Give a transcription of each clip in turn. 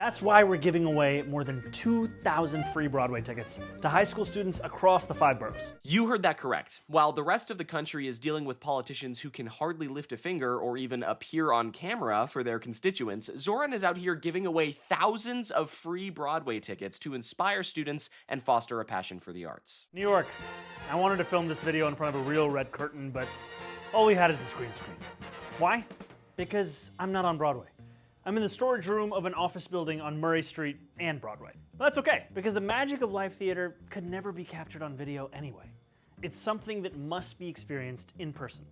That's why we're giving away more than 2,000 free Broadway tickets to high school students across the 5 boroughs. You heard that correct. While the rest of the country is dealing with politicians who can hardly lift a finger or even appear on camera for their constituents, Zohran is out here giving away thousands of free Broadway tickets to inspire students and foster a passion for the arts. New York, I wanted to film this video in front of a real red curtain, but all we had is the screen. Why? Because I'm not on Broadway. I'm in the storage room of an office building on Murray Street and Broadway. But that's okay, because the magic of live theater could never be captured on video anyway. It's something that must be experienced in person,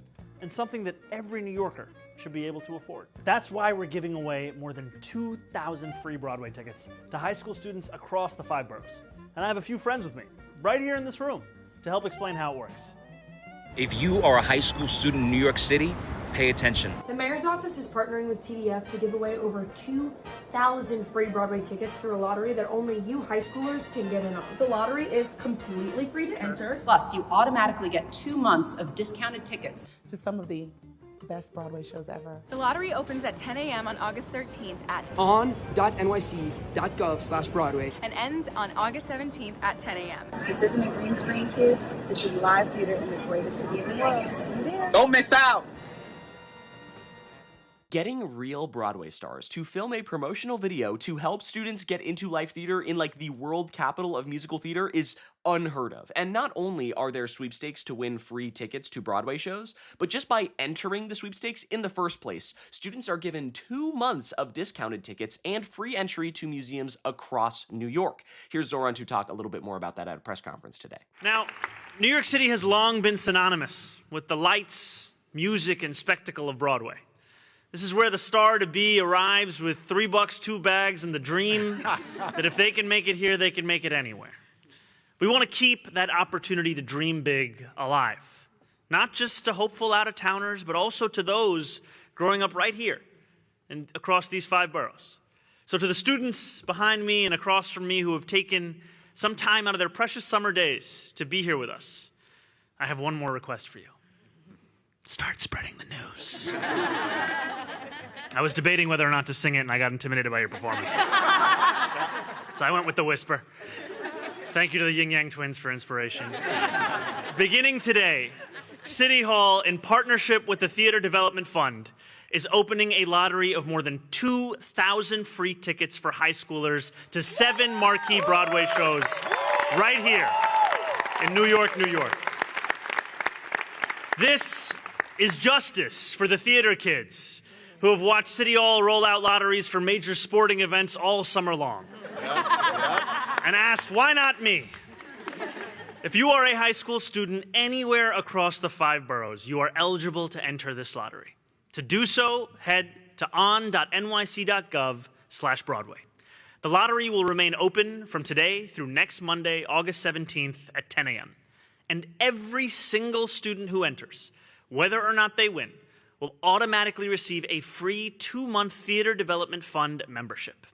and something that every New Yorker should be able to afford. That's why we're giving away more than 2,000 free Broadway tickets to high school students across the 5 boroughs. And I have a few friends with me, right here in this room, to help explain how it works. If you are a high school student in New York City, pay attention. The mayor's office is partnering with TDF to give away over 2,000 free Broadway tickets through a lottery that only you high schoolers can get in on. The lottery is completely free to enter. Plus, you automatically get 2 months of discounted tickets To some of the best Broadway shows ever. The lottery opens at 10 a.m. on August 13th at on.nyc.gov/Broadway and ends on August 17th at 10 a.m. This isn't a green screen, kids. This is live theater in the greatest city in the world. See you there. Don't miss out! Getting real Broadway stars to film a promotional video to help students get into live theater in like the world capital of musical theater is unheard of. And not only are there sweepstakes to win free tickets to Broadway shows, but just by entering the sweepstakes in the first place, students are given 2 months of discounted tickets and free entry to museums across New York. Here's Zohran to talk a little bit more about that at a press conference today. Now, New York City has long been synonymous with the lights, music, and spectacle of Broadway. This is where the star-to-be arrives with $3, 2 bags, and the dream that if they can make it here, they can make it anywhere. We want to keep that opportunity to dream big alive, not just to hopeful out-of-towners, but also to those growing up right here and across these 5 boroughs. So to the students behind me and across from me who have taken some time out of their precious summer days to be here with us, I have one more request for you. Start spreading the news. I was debating whether or not to sing it, and I got intimidated by your performance. So I went with the whisper. Thank you to the Yin Yang Twins for inspiration. Beginning today, City Hall, in partnership with the Theater Development Fund, is opening a lottery of more than 2,000 free tickets for high schoolers to 7 marquee Broadway shows right here in New York, New York. This is justice for the theater kids who have watched City Hall roll out lotteries for major sporting events all summer long. And asked, why not me? If you are a high school student anywhere across the 5 boroughs, you are eligible to enter this lottery. To do so, head to on.nyc.gov/Broadway. The lottery will remain open from today through next Monday, August 17th at 10 a.m. And every single student who enters, whether or not they win, will automatically receive a free 2-month Theater Development Fund membership.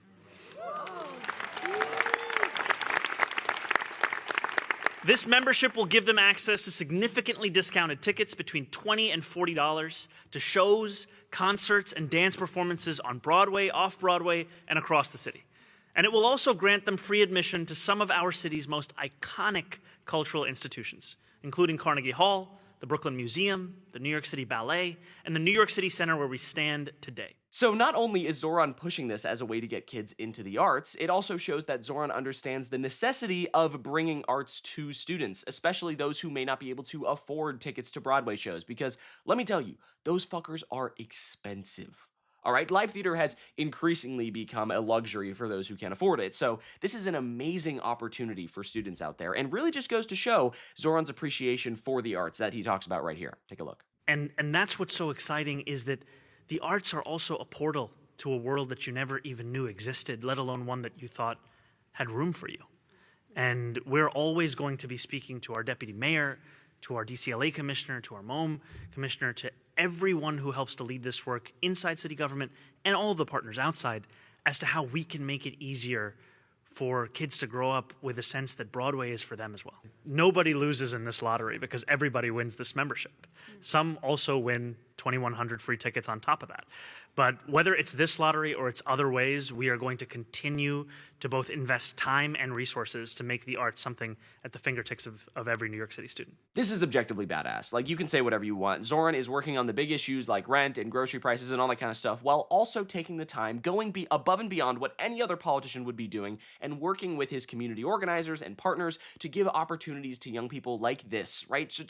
This membership will give them access to significantly discounted tickets between $20 and $40 to shows, concerts, and dance performances on Broadway, off-Broadway, and across the city. And it will also grant them free admission to some of our city's most iconic cultural institutions, including Carnegie Hall, the Brooklyn Museum, the New York City Ballet, and the New York City Center where we stand today. So not only is Zohran pushing this as a way to get kids into the arts, it also shows that Zohran understands the necessity of bringing arts to students, especially those who may not be able to afford tickets to Broadway shows, because let me tell you, those fuckers are expensive. All right, live theater has increasingly become a luxury for those who can't afford it. So this is an amazing opportunity for students out there, and really just goes to show Zohran's appreciation for the arts that he talks about right here. Take a look. And that's what's so exciting, is that the arts are also a portal to a world that you never even knew existed, let alone one that you thought had room for you. And we're always going to be speaking to our deputy mayor, to our DCLA commissioner, to our MOM commissioner, to everyone who helps to lead this work inside city government and all the partners outside, as to how we can make it easier for kids to grow up with a sense that Broadway is for them as well. Nobody loses in this lottery because everybody wins this membership. Some also win 2,100 free tickets on top of that. But whether it's this lottery or it's other ways, we are going to continue to both invest time and resources to make the arts something at the fingertips of every New York City student. This is objectively badass. Like, you can say whatever you want. Zohran is working on the big issues like rent and grocery prices and all that kind of stuff, while also taking the time, going above and beyond what any other politician would be doing, and working with his community organizers and partners to give opportunities to young people like this, right? So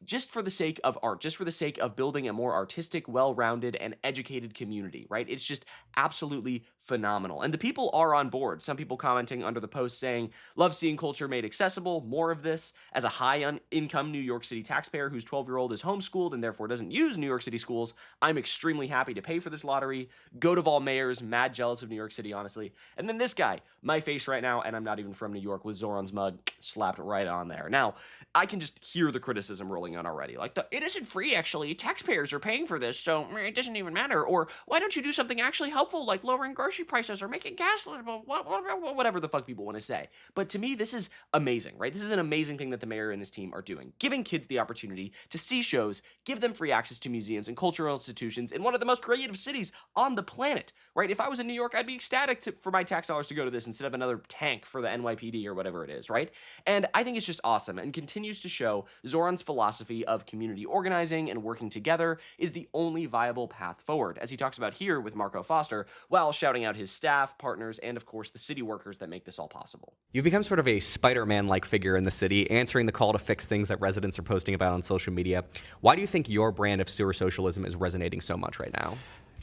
just for the sake of art, just for the sake of building a more artistic, well-rounded, and educated community, right? It's just absolutely phenomenal. And the people are on board. Some people commenting under the post saying, love seeing culture made accessible, more of this. As a high-income New York City taxpayer whose 12-year-old is homeschooled and therefore doesn't use New York City schools, I'm extremely happy to pay for this lottery. Go to all mayors, mad jealous of New York City, honestly. And then this guy, my face right now, and I'm not even from New York, with Zohran's mug slapped right on there. Now, I can just hear the criticism rolling on already. Like, it isn't free, actually. Taxpayers are paying for this, so it doesn't even matter. Or, why don't you do something actually helpful, like lowering grocery prices or making gas, whatever the fuck people want to say. But to me, this is amazing, right? This is an amazing thing that the mayor and his team are doing. Giving kids the opportunity to see shows, give them free access to museums and cultural institutions in one of the most creative cities on the planet, right? If I was in New York, I'd be ecstatic for my tax dollars to go to this instead of another tank for the NYPD or whatever it is, right? And I think it's just awesome and continues to show Zohran's philosophy of community organizing and working together is the only viable path forward, as he talks about here with Marco Foster, while shouting out his staff, partners, and of course the city workers that make this all possible. You've become sort of a Spider-Man-like figure in the city, answering the call to fix things that residents are posting about on social media. Why do you think your brand of sewer socialism is resonating so much right now?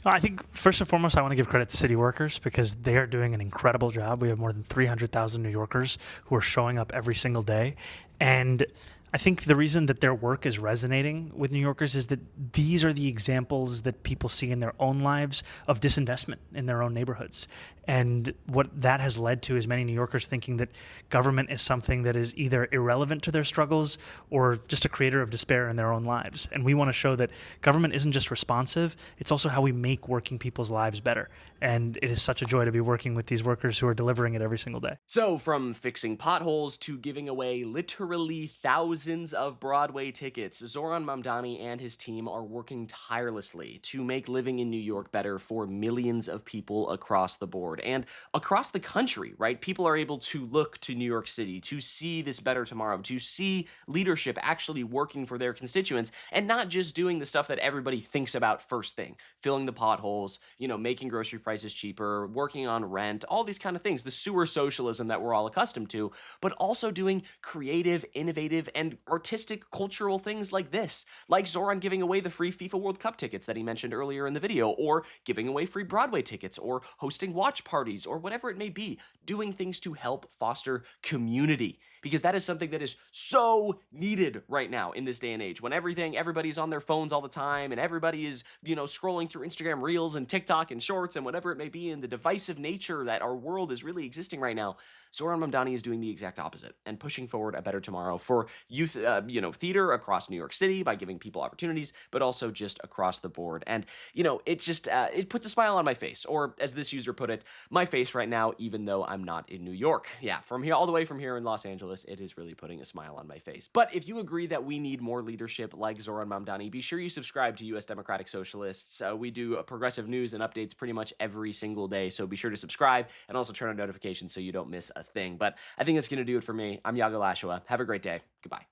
I think first and foremost, I want to give credit to city workers because they are doing an incredible job. We have more than 300,000 New Yorkers who are showing up every single day. And I think the reason that their work is resonating with New Yorkers is that these are the examples that people see in their own lives of disinvestment in their own neighborhoods. And what that has led to is many New Yorkers thinking that government is something that is either irrelevant to their struggles or just a creator of despair in their own lives. And we want to show that government isn't just responsive, it's also how we make working people's lives better. And it is such a joy to be working with these workers who are delivering it every single day. So from fixing potholes to giving away literally thousands of Broadway tickets, Zohran Mamdani and his team are working tirelessly to make living in New York better for millions of people across the board and across the country, right? People are able to look to New York City to see this better tomorrow, to see leadership actually working for their constituents and not just doing the stuff that everybody thinks about first thing, filling the potholes, making grocery prices cheaper, working on rent, all these kind of things, the sewer socialism that we're all accustomed to, but also doing creative, innovative, and artistic cultural things like this, like Zohran giving away the free FIFA World Cup tickets that he mentioned earlier in the video, or giving away free Broadway tickets, or hosting watch parties, or whatever it may be, doing things to help foster community, because that is something that is so needed right now in this day and age when everybody's on their phones all the time and everybody is, scrolling through Instagram Reels and TikTok and Shorts and whatever it may be, in the divisive nature that our world is really existing right now. Zohran Mamdani is doing the exact opposite and pushing forward a better tomorrow for youth, theater across New York City by giving people opportunities, but also just across the board. And, it just, it puts a smile on my face, or as this user put it, my face right now, even though I'm not in New York. Yeah, from here, all the way from here in Los Angeles, it is really putting a smile on my face. But if you agree that we need more leadership like Zohran Mamdani, be sure you subscribe to US Democratic Socialists. We do progressive news and updates pretty much every single day, so be sure to subscribe and also turn on notifications so you don't miss a thing. But I think that's going to do it for me. I'm Iago Lashua. Have a great day. Goodbye.